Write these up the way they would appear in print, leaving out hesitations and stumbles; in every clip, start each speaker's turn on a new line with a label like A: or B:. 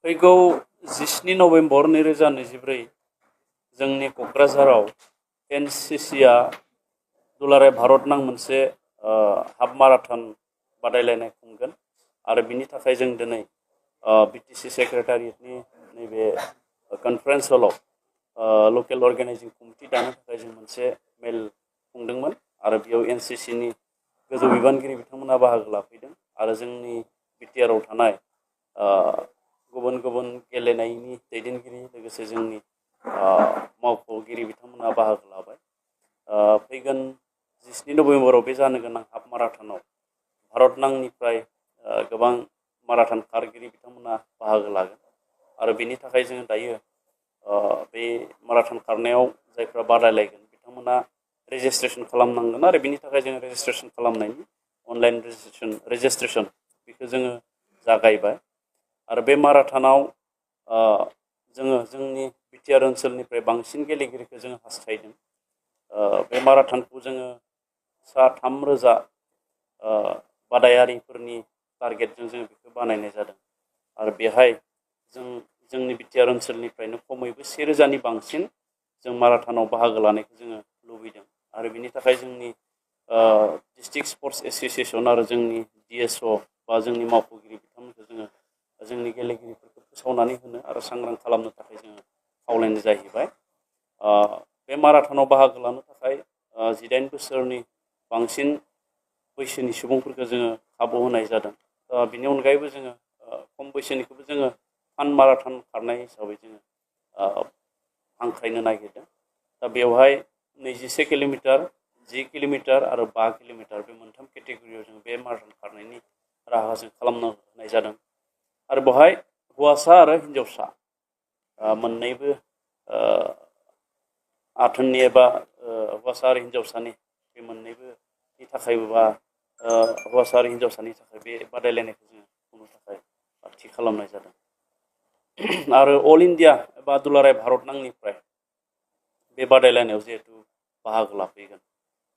A: फैगौ 17 नभेम्बर 2024 जोंनि क'क्राझाराव एनसिसिआ दुलाराय भारत नां मोनसे हाफ माराथन बादायलायनाय खुंगोन आरो बिनि थाखाय जों दिनै बिटिसि सेक्रेटारियेटनि नैबे कनफारेन्स हलाव लकेल अर्गेनाइजिं कमिटि दानो थाखाय जों मोनसे मेल खुंदोंमोन आरो बेयाव एनसिसिनि गोजौ बिबानगिरि बिथांमोना बाहागो लाफैदों आरो जोंनि बिटिआरआव थानाय गुबुन गुबुन गेलेनायनि दैदेनगिरि लोगोसे जोंनि मावख'गिरि बिथांमोना बाहागो लाबाय। फैगोन 17 नभेम्बराव बे जानो गोनां हाफ माराथनाव भारत नांनिफ्राय गोबां माराथन खारगिरि बिथांमोना बाहागो लागोन आरो बेनि थाखाय जों दायो बे माराथन खारनायाव जायफ्रा बादायलायगोन बिथांमोना रेजिस्ट्रेशन खालामनांगोन आरो बेनि थाखाय जों रेजिस्ट्रेशन खालामनायनि अनलाइन रेजिस्ट्रेशन बेखौ जोङो जागायबाय आरो बे माराथनाव जोंनि बिटिआर ओनसोलनिफ्राय बांसिन गेलेगिरिखौ जोङो हास्थायदों। बे माराथनखौ जोङो सा 3,000 बादायारिफोरनि टारगेटजों जों बेखौ बानायनाय जादों आरो बेहाय जोंनि बिटिआर ओनसोलनिफ्रायनो खमैबो 1,000नि बांसिन जों माराथनाव बाहागो लानायखौ जोङो लुबैदों आरो बिनि थाखाय जोंनि डिस्ट्रिक्ट स्पर्ट्स एस'सिएशन आरो जोंनि डिएसअ बा जोंनि मावख'गिरि बिथांमोनखौ जोङो जोंनि गेलेगिरिफोरखौ फोसावनानै होनो आरो सांग्रां खालामनो थाखाय जोङो खावलायनाय जाहैबाय। बे माराथनाव बाहागो लानो थाखाय 18 बोसोरनि बांसिन बैसोनि सुबुंफोरखौ जोङो खाबु होनाय जादों। बिनि अनगायैबो जोङो खम बैसोनिखौबो जोङो फान माराथन खारनाय हिसाबै जोङो हांख्रायनो नागिरदों। दा बेवहाय 21 किल'मिटार 10 किल'मिटार आरो 5 किल'मिटार बे मोनथाम केटेगरियाव जों बे माराथन खारनायनि राहा जों खालामनो होनाय जादों आरो बेवहाय हौवासा आरो हिन्जावसा मोननैबो आथोननि एबा हौवासा आरो हिन्जावसानि बे मोननैबोनि थाखायबो बा हौवासा आरो हिन्जावसानि थाखाय बे बादायलायनायखौ जोङो खुंनो थाखाय थि खालामनाय जादों आरो अल इन्डिया एबा दुलाराय भारत नांनिफ्राय बे बादायलायनायाव जिहेतु बाहागो लाफैगोन।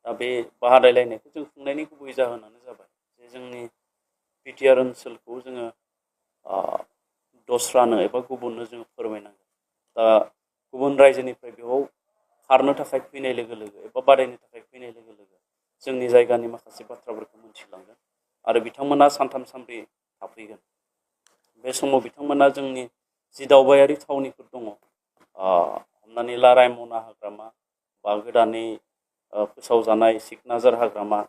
A: दा बे बादायलायनायखौ जों खुंनायनि गुबै जाहोनानो जाबाय जे जोंनि बिटिआर ओनसोलखौ जोङो दस्रानो एबा गुबुननो जोङो फोरमायनांगोन। दा गुबुन रायजोनिफ्राय बेयाव खारनो थाखाय फैनाय लोगो लोगो एबा बादायनो थाखाय फैनाय लोगो लोगो जोंनि जायगानि माखासे बाथ्राफोरखौ मिथिलांगोन आरो बिथांमोना सानथाम सानब्रै थाफैगोन। बे समाव बिथांमोना जोंनि जि दावबायारि थावनिफोर दङ हमनानै ला रायमना हाग्रामा बा गोदानै फोसावजानाय सिकनाझार हाग्रामा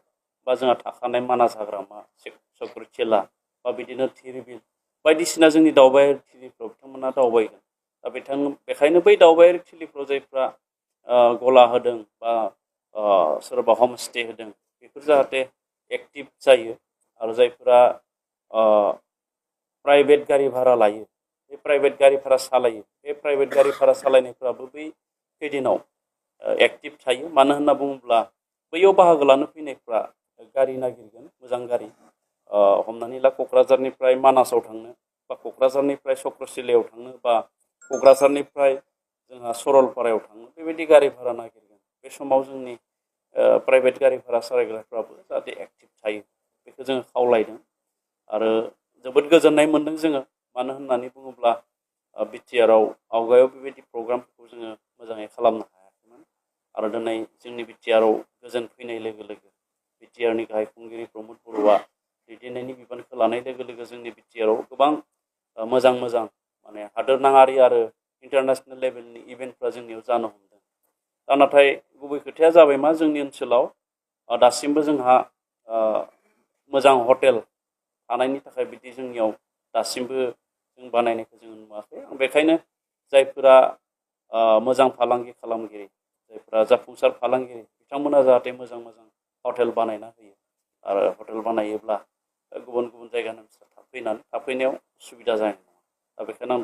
A: बा जोंहा थाखानाय मानास हाग्रामा चक्रशिला बा बिदिनो धिरबिल बायदिसिना जोंनि दावबायारि थिलिफ्राव बिथांमोना दावबायगोन। दा बेखायनो बै दावबायारि थिलिफ्राव जायफ्रा गला होदों बा सोरबा हमस्टे होदों बेफोर जाहाथे एक्टिभ जायो आरो जायफोरा प्राइभेट गारि भारा लायो बे प्राइभेट गारि भारा सालायो बे प्राइभेट गारि भारा सालायनायफ्राबो बै खैदिनाव एक्टिभ थायो। मानो होनना बुङोब्ला बैयाव बाहागो लानो फैनायफ्रा गारि नागिरगोन मोजां गारि हमनानै ला क'क्राझारनिफ्राय मानासाव थांनो बा क'क्राझारनिफ्राय चक्रशिलायाव थांनो बा क'क्राझारनिफ्राय जोंहा सरलपारायाव थांनो बेबायदि गारि भारा नागिरगोन। बे समाव जोंनि प्राइभेट गारि भारा सालायग्राफ्राबो जाहाथे एक्टिभ थायो बेखौ जोङो खावलायदों आरो जोबोद गोजोननाय मोन्दों जोङो। मानो होननानै बुङोब्ला बिटिआरआव आवगायाव बेबायदि प्रग्रामफोरखौ जोङो मोजाङै खालामनो हायाखैमोन आरो दिनै जोंनि बिटिआरआव गोजोन फैनाय लोगो लोगो बिटिआरनि गाहाय खुंगिरि प्रमद बर'आ दैदेननायनि बिबानखौ लानाय लोगो लोगो जोंनि बिटिआरआव गोबां मोजां मोजां माने हादोरनाङारि आरो इन्टारनेसनेल लेभेलनि इभेन्टफ्रा जोंनियाव जानो हमदों। दा नाथाय गुबै खोथाया जाबाय मा जोंनि ओनसोलाव दासिमबो जोंहा मोजां हटेल थानायनि थाखाय बिदि जोंनियाव दासिमबो जों बानायनायखौ जों नुवाखै। बेखायनो जायफोरा मोजां फालांगि खालामगिरि जायफोरा जाफुंसार फालांगिरि बिथांमोना जाहाथे मोजां मोजां हटेल बानायना होयो आरो हटेल बानायोब्ला गुबुन गुबुन जायगानि मानसिफ्रा थाफैनायाव सुबिदा जानाय नङा। दा बेखायनो आं